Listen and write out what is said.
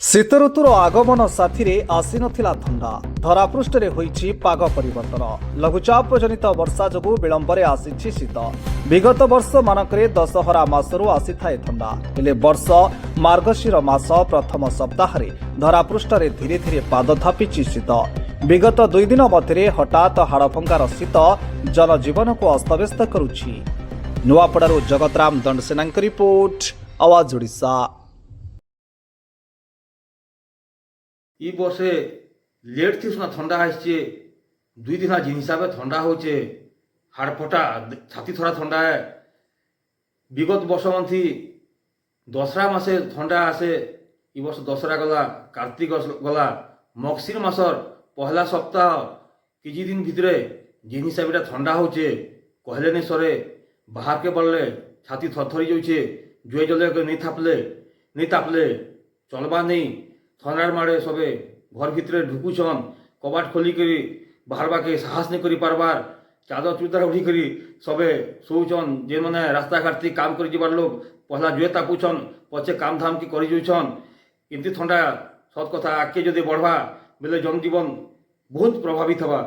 ଶୀତ ଋତୁର ଆଗମନ ସାଥିରେ ଆସିନଥିଲା ଥଣ୍ଡା। ଧରାପୃଷ୍ଠରେ ହୋଇଛି ପାଗ ପରିବର୍ତ୍ତନ। ଲଘୁଚାପ ଜନିତ ବର୍ଷା ଯୋଗୁଁ ବିଳମ୍ବରେ ଆସିଛି ଶୀତ। ବିଗତ ବର୍ଷମାନଙ୍କରେ ଦଶହରା ମାସରୁ ଆସିଥାଏ ଥଣ୍ଡା, ହେଲେ ବର୍ଷ ମାର୍ଗଶିର ମାସ ପ୍ରଥମ ସପ୍ତାହରେ ଧରାପୃଷ୍ଠରେ ଧୀରେ ଧୀରେ ପାଦ ଥାପିଛି ଶୀତ। ବିଗତ 2 ଦିନ ମଧ୍ୟରେ ହଠାତ୍ ହାଡ଼ଭଙ୍ଗାର ଶୀତ ଜନଜୀବନକୁ ଅସ୍ତବ୍ୟସ୍ତ କରୁଛି। ନୂଆପଡ଼ାରୁ ଜଗତରାମ ଦଣ୍ଡସେନାଙ୍କ ରିପୋର୍ଟ, ଆୱାଜ ଓଡ଼ିଶା। ଇ ବର୍ଷେ ଲେଟ୍ थी सुना ठंडा आसचे 2 दिन जिन हिसाब ठंडा होचे हाड़फटा छाती थोड़ा ठंडा है। विगत वर्ष थी दसरा मासे ठंडा आसे। इ वर्ष दसरा गला, कार्तिक गला, मगशिर मासर पहला सप्ताह किछि दिन भितरे जिन हिसाब ठंडा होचे कहले नहीं सरे। बाहर के पड़ले छाती थरथरी जाऊे, जुए जले नहीं तापले चलवा नहीं। थंडार माड़े सबे घर भितरे ढुकुछन, कबाट खोलिकी बाहरबाके साहस नहीं करि पारबार। चादर चुड़दार उठिकी सबे शोचन। जे मैंने रास्ता घाट काम कर जीवार लोग पहला जुए तापुछन, पचे काम धाम की कर जाऊन। किंतु ठंडा सत कथा आगे जदि बढ़वा बेले जनजीवन बहुत प्रभावित हवा।